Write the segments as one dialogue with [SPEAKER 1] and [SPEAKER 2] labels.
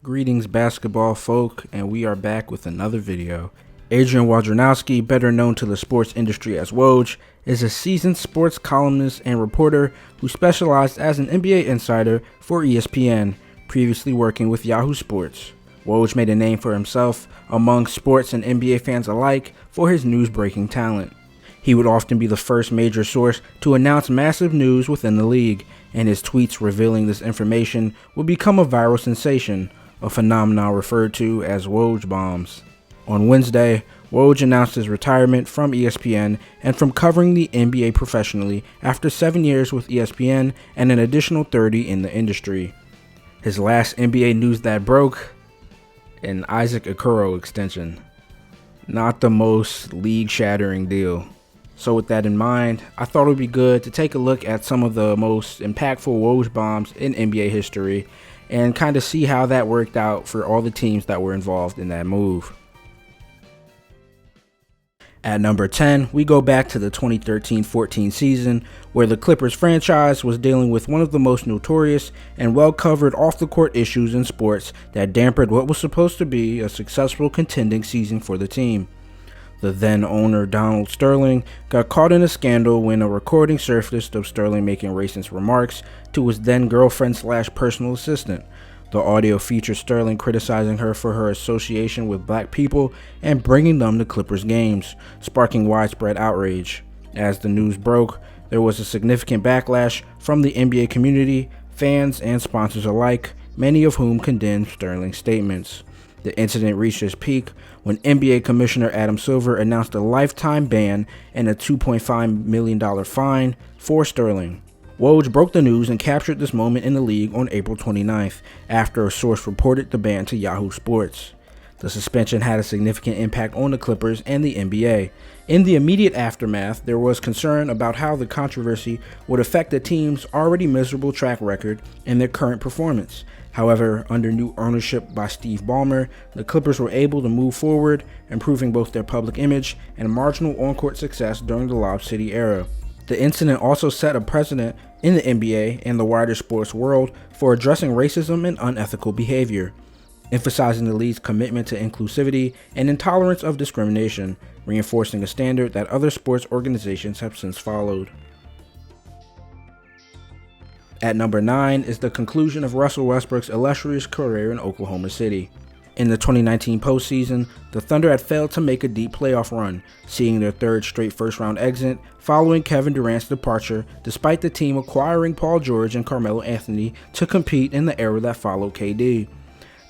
[SPEAKER 1] Greetings basketball folk, and we are back with another video. Adrian Wojnarowski, better known to the sports industry as Woj, is a seasoned sports columnist and reporter who specialized as an NBA insider for ESPN, previously working with Yahoo Sports. Woj made a name for himself among sports and NBA fans alike for his news-breaking talent. He would often be the first major source to announce massive news within the league, and his tweets revealing this information would become a viral sensation, a phenomenon referred to as Woj bombs. On Wednesday, Woj announced his retirement from ESPN and from covering the NBA professionally after 7 years with ESPN and an additional 30 in the industry. His last NBA news that broke: an Isaac Okoro extension. Not the most league-shattering deal. So with that in mind, I thought it would be good to take a look at some of the most impactful Woj bombs in NBA history and kind of see how that worked out for all the teams that were involved in that move. At number 10, we go back to the 2013-14 season, where the Clippers franchise was dealing with one of the most notorious and well-covered off-the-court issues in sports that dampened what was supposed to be a successful contending season for the team. The then owner Donald Sterling got caught in a scandal when a recording surfaced of Sterling making racist remarks to his then girlfriend / personal assistant. The audio featured Sterling criticizing her for her association with black people and bringing them to Clippers games, sparking widespread outrage. As the news broke, there was a significant backlash from the NBA community, fans, and sponsors alike, many of whom condemned Sterling's statements. The incident reached its peak when NBA Commissioner Adam Silver announced a lifetime ban and a $2.5 million fine for Sterling. Woj broke the news and captured this moment in the league on April 29th, after a source reported the ban to Yahoo Sports. The suspension had a significant impact on the Clippers and the NBA. In the immediate aftermath, there was concern about how the controversy would affect the team's already miserable track record and their current performance. However, under new ownership by Steve Ballmer, the Clippers were able to move forward, improving both their public image and marginal on-court success during the Lob City era. The incident also set a precedent in the NBA and the wider sports world for addressing racism and unethical behavior, emphasizing the league's commitment to inclusivity and intolerance of discrimination, reinforcing a standard that other sports organizations have since followed. At number 9 is the conclusion of Russell Westbrook's illustrious career in Oklahoma City. In the 2019 postseason, the Thunder had failed to make a deep playoff run, seeing their third straight first-round exit following Kevin Durant's departure, despite the team acquiring Paul George and Carmelo Anthony to compete in the era that followed KD.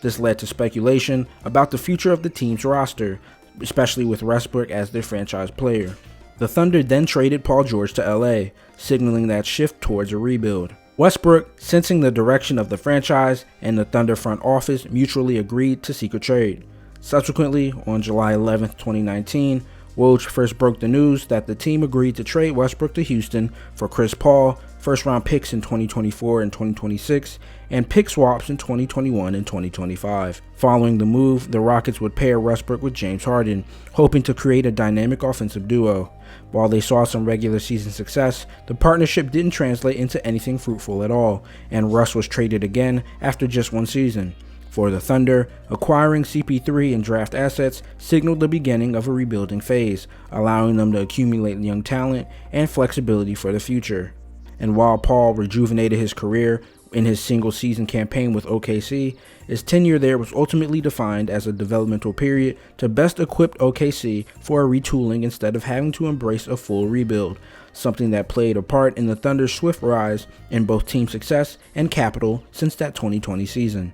[SPEAKER 1] This led to speculation about the future of the team's roster, especially with Westbrook as their franchise player. The Thunder then traded Paul George to LA, signaling that shift towards a rebuild. Westbrook, sensing the direction of the franchise, and the Thunder front office mutually agreed to seek a trade. Subsequently, on July 11, 2019, Woj first broke the news that the team agreed to trade Westbrook to Houston for Chris Paul, first-round picks in 2024 and 2026, and pick swaps in 2021 and 2025. Following the move, the Rockets would pair Westbrook with James Harden, hoping to create a dynamic offensive duo. While they saw some regular season success, the partnership didn't translate into anything fruitful at all, and Russ was traded again after just one season. For the Thunder, acquiring CP3 and draft assets signaled the beginning of a rebuilding phase, allowing them to accumulate young talent and flexibility for the future. And while Paul rejuvenated his career in his single-season campaign with OKC, his tenure there was ultimately defined as a developmental period to best equip OKC for a retooling instead of having to embrace a full rebuild, something that played a part in the Thunder's swift rise in both team success and capital since that 2020 season.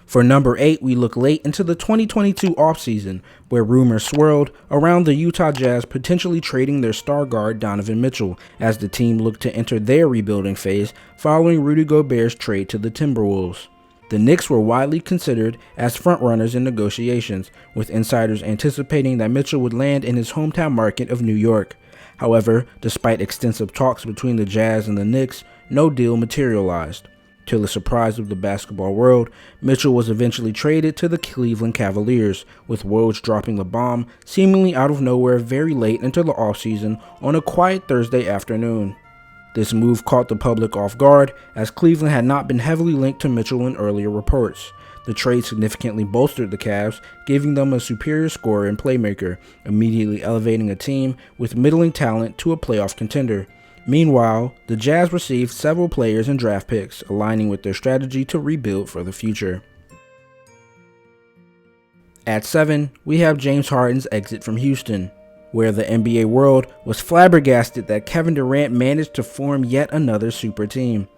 [SPEAKER 1] For number 8, we look late into the 2022 offseason, where rumors swirled around the Utah Jazz potentially trading their star guard Donovan Mitchell as the team looked to enter their rebuilding phase following Rudy Gobert's trade to the Timberwolves. The Knicks were widely considered as frontrunners in negotiations, with insiders anticipating that Mitchell would land in his hometown market of New York. However, despite extensive talks between the Jazz and the Knicks, no deal materialized. To the surprise of the basketball world, Mitchell was eventually traded to the Cleveland Cavaliers, with Woj dropping the bomb seemingly out of nowhere very late into the offseason on a quiet Thursday afternoon. This move caught the public off guard, as Cleveland had not been heavily linked to Mitchell in earlier reports. The trade significantly bolstered the Cavs, giving them a superior scorer and playmaker, immediately elevating a team with middling talent to a playoff contender. Meanwhile, the Jazz received several players and draft picks, aligning with their strategy to rebuild for the future. At 7, we have James Harden's exit from Houston, where the NBA world was flabbergasted that Kevin Durant managed to form yet another super team.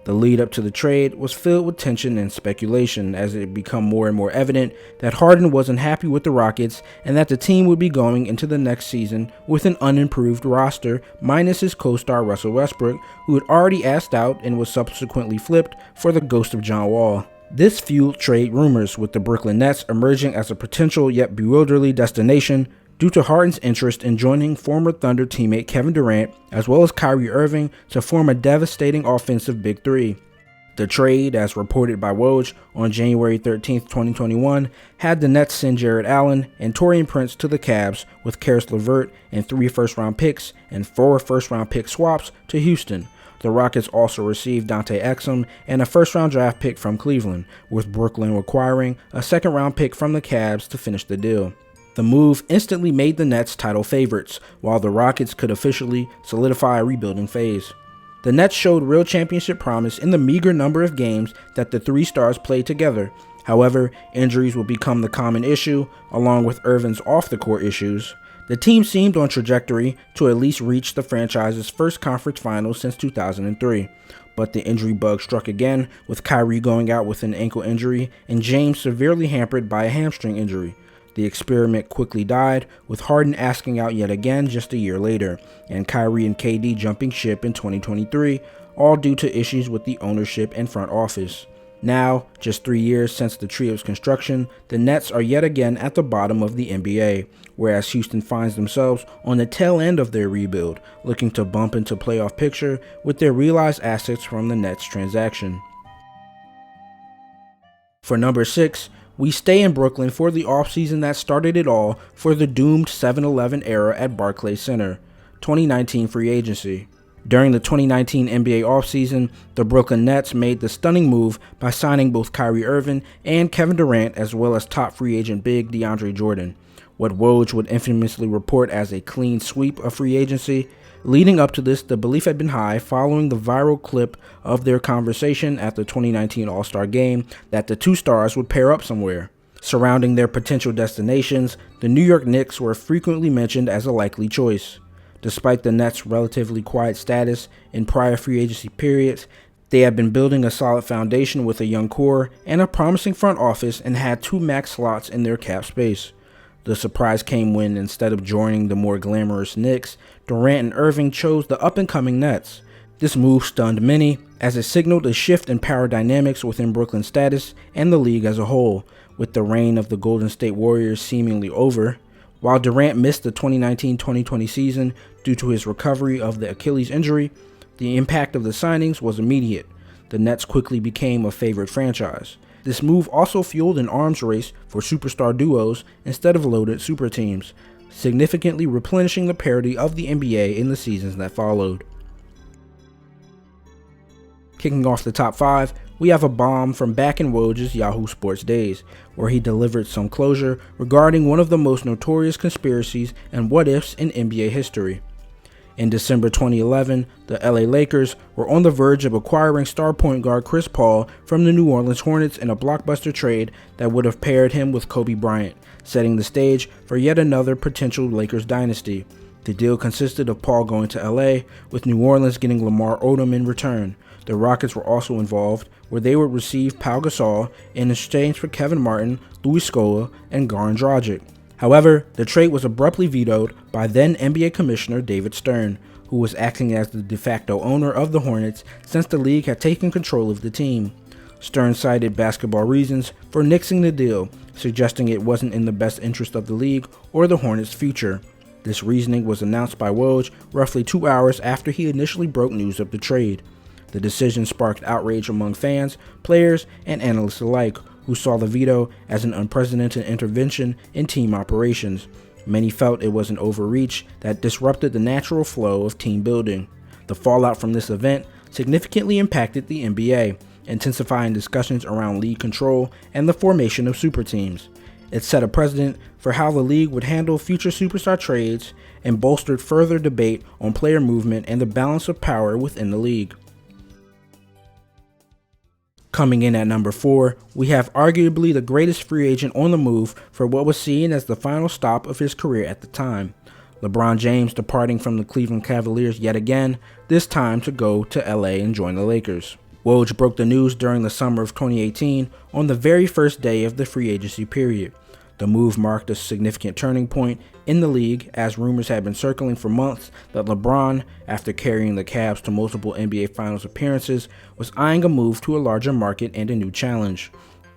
[SPEAKER 1] The lead up to the trade was filled with tension and speculation, as it became more and more evident that Harden wasn't happy with the Rockets and that the team would be going into the next season with an unimproved roster minus his co-star Russell Westbrook, who had already asked out and was subsequently flipped for the ghost of John Wall. This fueled trade rumors, with the Brooklyn Nets emerging as a potential yet bewilderingly destination due to Harden's interest in joining former Thunder teammate Kevin Durant as well as Kyrie Irving to form a devastating offensive big three. The trade, as reported by Woj on January 13, 2021, had the Nets send Jared Allen and Taurean Prince to the Cavs, with Karis LeVert and 3 first-round picks and 4 first-round pick swaps to Houston. The Rockets also received Dante Exum and a first-round draft pick from Cleveland, with Brooklyn acquiring a second-round pick from the Cavs to finish the deal. The move instantly made the Nets title favorites, while the Rockets could officially solidify a rebuilding phase. The Nets showed real championship promise in the meager number of games that the 3 stars played together. However, injuries would become the common issue, along with Irving's off-the-court issues. The team seemed on trajectory to at least reach the franchise's first conference finals since 2003. But the injury bug struck again, with Kyrie going out with an ankle injury and James severely hampered by a hamstring injury. The experiment quickly died, with Harden asking out yet again just a year later, and Kyrie and KD jumping ship in 2023, all due to issues with the ownership and front office. Now, just 3 years since the trio's construction, the Nets are yet again at the bottom of the NBA, whereas Houston finds themselves on the tail end of their rebuild, looking to bump into playoff picture with their realized assets from the Nets transaction. For number 6, we stay in Brooklyn for the offseason that started it all for the doomed 7-11 era at Barclays Center, 2019 free agency. During the 2019 NBA offseason, the Brooklyn Nets made the stunning move by signing both Kyrie Irving and Kevin Durant, as well as top free agent big DeAndre Jordan. What Woj would infamously report as a clean sweep of free agency. Leading up to this, the belief had been high following the viral clip of their conversation at the 2019 All-Star Game that the 2 stars would pair up somewhere. Surrounding their potential destinations, the New York Knicks were frequently mentioned as a likely choice. Despite the Nets' relatively quiet status in prior free agency periods, they had been building a solid foundation with a young core and a promising front office and had 2 max slots in their cap space. The surprise came when, instead of joining the more glamorous Knicks, Durant and Irving chose the up-and-coming Nets. This move stunned many, as it signaled a shift in power dynamics within Brooklyn's status and the league as a whole, with the reign of the Golden State Warriors seemingly over. While Durant missed the 2019-2020 season due to his recovery of the Achilles injury, the impact of the signings was immediate. The Nets quickly became a favorite franchise. This move also fueled an arms race for superstar duos instead of loaded super teams, significantly replenishing the parity of the NBA in the seasons that followed. Kicking off the top 5, we have a bomb from back in Woj's Yahoo Sports days, where he delivered some closure regarding one of the most notorious conspiracies and what-ifs in NBA history. In December 2011, the LA Lakers were on the verge of acquiring star point guard Chris Paul from the New Orleans Hornets in a blockbuster trade that would have paired him with Kobe Bryant, setting the stage for yet another potential Lakers dynasty. The deal consisted of Paul going to LA, with New Orleans getting Lamar Odom in return. The Rockets were also involved, where they would receive Pau Gasol in exchange for Kevin Martin, Luis Scola, and Goran Dragic. However, the trade was abruptly vetoed by then NBA Commissioner David Stern, who was acting as the de facto owner of the Hornets since the league had taken control of the team. Stern cited basketball reasons for nixing the deal, suggesting it wasn't in the best interest of the league or the Hornets' future. This reasoning was announced by Woj roughly 2 hours after he initially broke news of the trade. The decision sparked outrage among fans, players, and analysts alike, who saw the veto as an unprecedented intervention in team operations. Many felt it was an overreach that disrupted the natural flow of team building. The fallout from this event significantly impacted the NBA, intensifying discussions around league control and the formation of super teams. It set a precedent for how the league would handle future superstar trades and bolstered further debate on player movement and the balance of power within the league. Coming in at number 4, we have arguably the greatest free agent on the move for what was seen as the final stop of his career at the time. LeBron James departing from the Cleveland Cavaliers yet again, this time to go to LA and join the Lakers. Woj broke the news during the summer of 2018 on the very first day of the free agency period. The move marked a significant turning point in the league, as rumors had been circling for months that LeBron, after carrying the Cavs to multiple NBA Finals appearances, was eyeing a move to a larger market and a new challenge.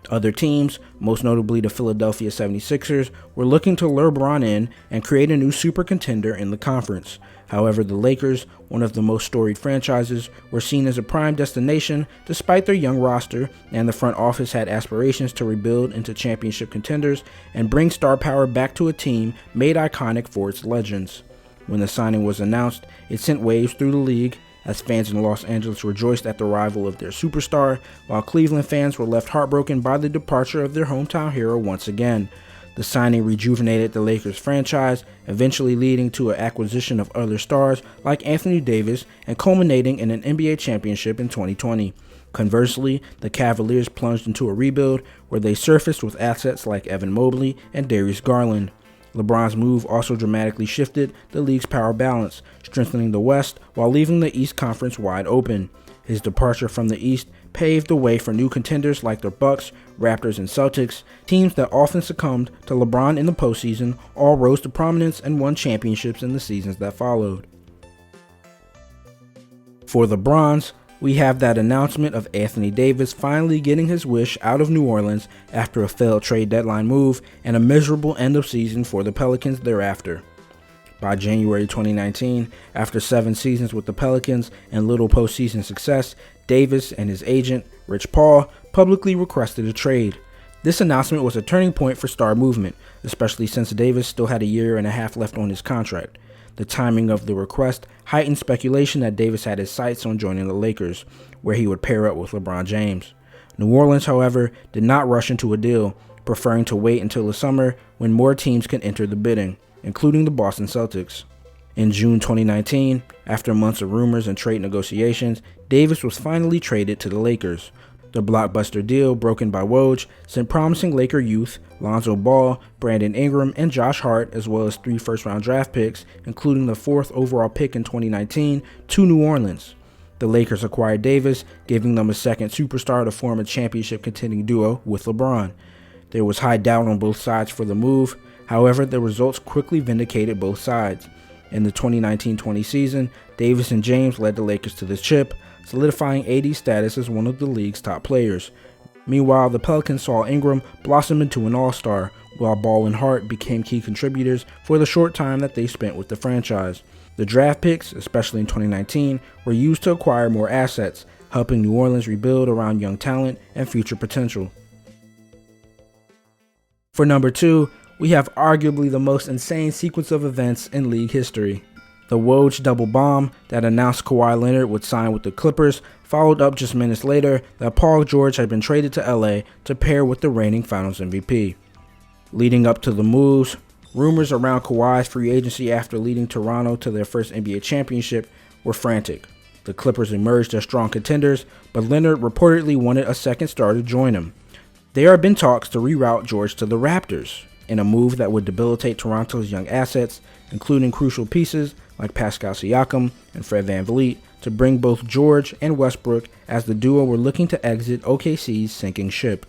[SPEAKER 1] Other teams, most notably the Philadelphia 76ers, were looking to lure LeBron in and create a new super contender in the conference. However, the Lakers, one of the most storied franchises, were seen as a prime destination despite their young roster, and the front office had aspirations to rebuild into championship contenders and bring star power back to a team made iconic for its legends. When the signing was announced, it sent waves through the league, as fans in Los Angeles rejoiced at the arrival of their superstar, while Cleveland fans were left heartbroken by the departure of their hometown hero once again. The signing rejuvenated the Lakers franchise, eventually leading to an acquisition of other stars like Anthony Davis and culminating in an NBA championship in 2020. Conversely, the Cavaliers plunged into a rebuild where they surfaced with assets like Evan Mobley and Darius Garland. LeBron's move also dramatically shifted the league's power balance, strengthening the West while leaving the East Conference wide open. His departure from the East paved the way for new contenders like the Bucks, Raptors, and Celtics. Teams that often succumbed to LeBron in the postseason all rose to prominence and won championships in the seasons that followed. For the Bronze, we have that announcement of Anthony Davis finally getting his wish out of New Orleans after a failed trade deadline move and a miserable end of season for the Pelicans thereafter. By January 2019, after 7 seasons with the Pelicans and little postseason success, Davis and his agent, Rich Paul, publicly requested a trade. This announcement was a turning point for star movement, especially since Davis still had a year and a half left on his contract. The timing of the request heightened speculation that Davis had his sights on joining the Lakers, where he would pair up with LeBron James. New Orleans, however, did not rush into a deal, preferring to wait until the summer when more teams could enter the bidding, including the Boston Celtics. In June 2019, after months of rumors and trade negotiations, Davis was finally traded to the Lakers. The blockbuster deal, broken by Woj, sent promising Laker youth Lonzo Ball, Brandon Ingram, and Josh Hart, as well as 3 first-round draft picks, including the 4th overall pick in 2019, to New Orleans. The Lakers acquired Davis, giving them a second superstar to form a championship contending duo with LeBron. There was high doubt on both sides for the move. However, the results quickly vindicated both sides. In the 2019-20 season, Davis and James led the Lakers to the chip, solidifying AD's status as one of the league's top players. Meanwhile, the Pelicans saw Ingram blossom into an all-star, while Ball and Hart became key contributors for the short time that they spent with the franchise. The draft picks, especially in 2019, were used to acquire more assets, helping New Orleans rebuild around young talent and future potential. For number 2, we have arguably the most insane sequence of events in league history. The Woj double bomb that announced Kawhi Leonard would sign with the Clippers followed up just minutes later that Paul George had been traded to LA to pair with the reigning Finals MVP. Leading up to the moves, rumors around Kawhi's free agency after leading Toronto to their first NBA championship were frantic. The Clippers emerged as strong contenders, but Leonard reportedly wanted a second star to join him. There have been talks to reroute George to the Raptors, in a move that would debilitate Toronto's young assets, including crucial pieces like Pascal Siakam and Fred VanVleet, to bring both George and Westbrook as the duo were looking to exit OKC's sinking ship.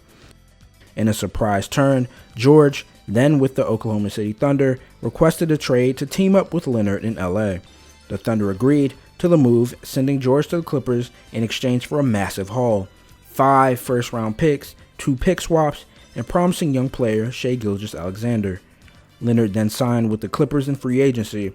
[SPEAKER 1] In a surprise turn, George, then with the Oklahoma City Thunder, requested a trade to team up with Leonard in LA. The Thunder agreed to the move, sending George to the Clippers in exchange for a massive haul: 5 first-round picks, 2 pick swaps, and promising young player Shai Gilgeous-Alexander. Leonard then signed with the Clippers in free agency.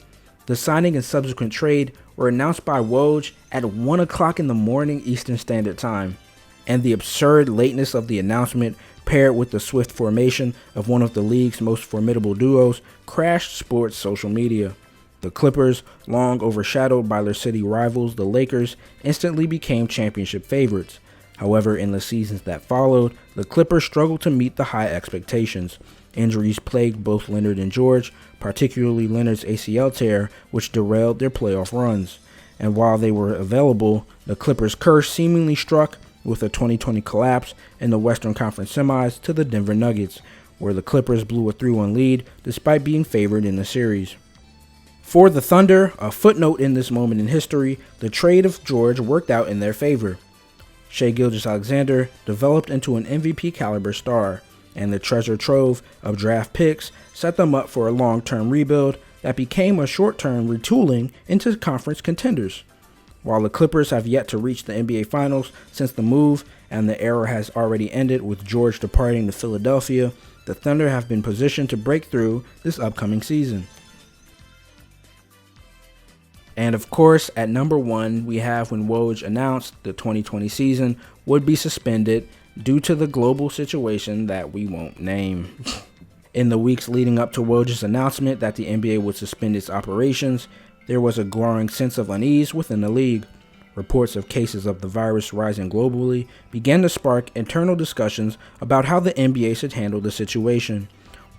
[SPEAKER 1] The signing and subsequent trade were announced by Woj at 1 o'clock in the morning Eastern Standard Time, and the absurd lateness of the announcement, paired with the swift formation of one of the league's most formidable duos, crashed sports social media. The Clippers, long overshadowed by their city rivals, the Lakers, instantly became championship favorites. However, in the seasons that followed, the Clippers struggled to meet the high expectations. Injuries plagued both Leonard and George, particularly Leonard's ACL tear, which derailed their playoff runs. And while they were available, the Clippers' curse seemingly struck with a 2020 collapse in the Western Conference semis to the Denver Nuggets, where the Clippers blew a 3-1 lead despite being favored in the series. For the Thunder, a footnote in this moment in history, the trade of George worked out in their favor. Shai Gilgeous-Alexander developed into an MVP caliber star, and the treasure trove of draft picks set them up for a long-term rebuild that became a short-term retooling into conference contenders. While the Clippers have yet to reach the NBA Finals since the move, and the era has already ended with George departing to Philadelphia, the Thunder have been positioned to break through this upcoming season. And of course, at number 1, we have when Woj announced the 2020 season would be suspended due to the global situation that we won't name. In the weeks leading up to Woj's announcement that the NBA would suspend its operations, there was a growing sense of unease within the league. Reports of cases of the virus rising globally began to spark internal discussions about how the NBA should handle the situation.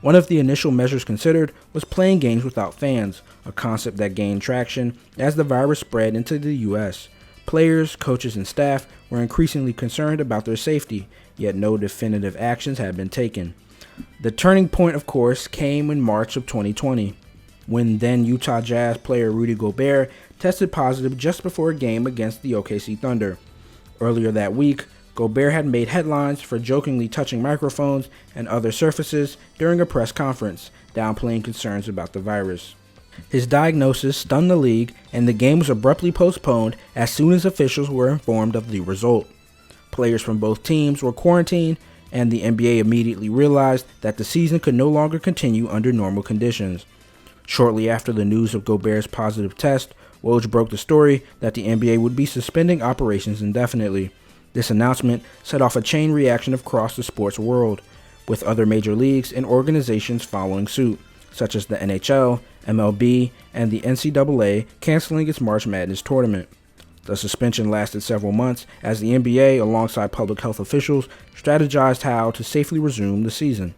[SPEAKER 1] One of the initial measures considered was playing games without fans, a concept that gained traction as the virus spread into the US. Players, coaches, and staff were increasingly concerned about their safety, yet no definitive actions had been taken. The turning point, of course, came in March of 2020, when then Utah Jazz player Rudy Gobert tested positive just before a game against the OKC Thunder. Earlier that week, Gobert had made headlines for jokingly touching microphones and other surfaces during a press conference, downplaying concerns about the virus. His diagnosis stunned the league, and the game was abruptly postponed as soon as officials were informed of the result. Players from both teams were quarantined, and the NBA immediately realized that the season could no longer continue under normal conditions. Shortly after the news of Gobert's positive test, Woj broke the story that the NBA would be suspending operations indefinitely. This announcement set off a chain reaction across the sports world, with other major leagues and organizations following suit, such as the NHL, MLB, and the NCAA canceling its March Madness tournament. The suspension lasted several months as the NBA, alongside public health officials, strategized how to safely resume the season.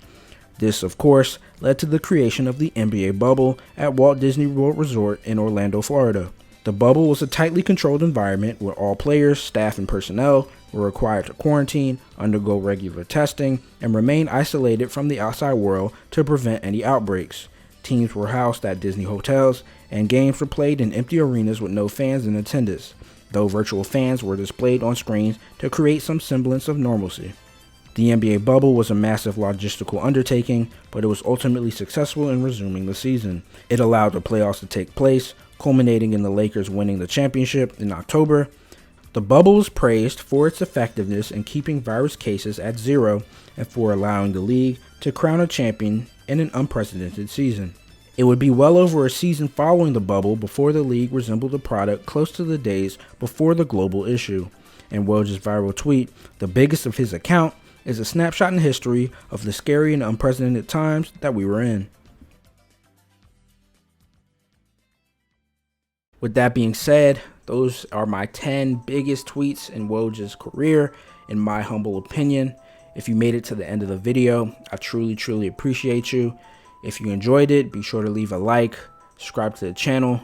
[SPEAKER 1] This, of course, led to the creation of the NBA bubble at Walt Disney World Resort in Orlando, Florida. The bubble was a tightly controlled environment where all players, staff, and personnel were required to quarantine, undergo regular testing, and remain isolated from the outside world to prevent any outbreaks. Teams were housed at Disney hotels, and games were played in empty arenas with no fans in attendance, though virtual fans were displayed on screens to create some semblance of normalcy. The NBA bubble was a massive logistical undertaking, but it was ultimately successful in resuming the season. It allowed the playoffs to take place, culminating in the Lakers winning the championship in October. The bubble was praised for its effectiveness in keeping virus cases at zero and for allowing the league to crown a champion in an unprecedented season. It would be well over a season following the bubble before the league resembled a product close to the days before the global issue. In Woj's viral tweet, the biggest of his account, is a snapshot in history of the scary and unprecedented times that we were in. With that being said, those are my 10 biggest tweets in Woj's career, in my humble opinion. If you made it to the end of the video, I truly appreciate you. If you enjoyed it, be sure to leave a like, subscribe to the channel,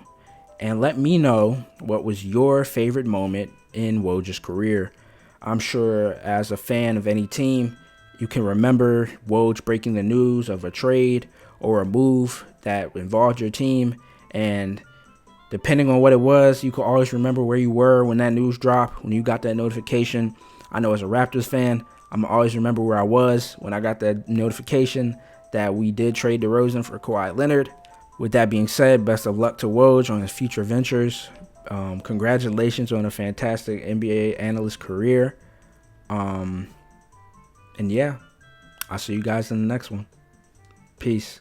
[SPEAKER 1] and let me know what was your favorite moment in Woj's career. I'm sure as a fan of any team, you can remember Woj breaking the news of a trade or a move that involved your team, and depending on what it was, you can always remember where you were when that news dropped, when you got that notification. I know as a Raptors fan, I'm going to always remember where I was when I got that notification that we did trade DeRozan for Kawhi Leonard. With that being said, best of luck to Woj on his future ventures. Congratulations on a fantastic NBA analyst career. And yeah, I'll see you guys in the next one. Peace.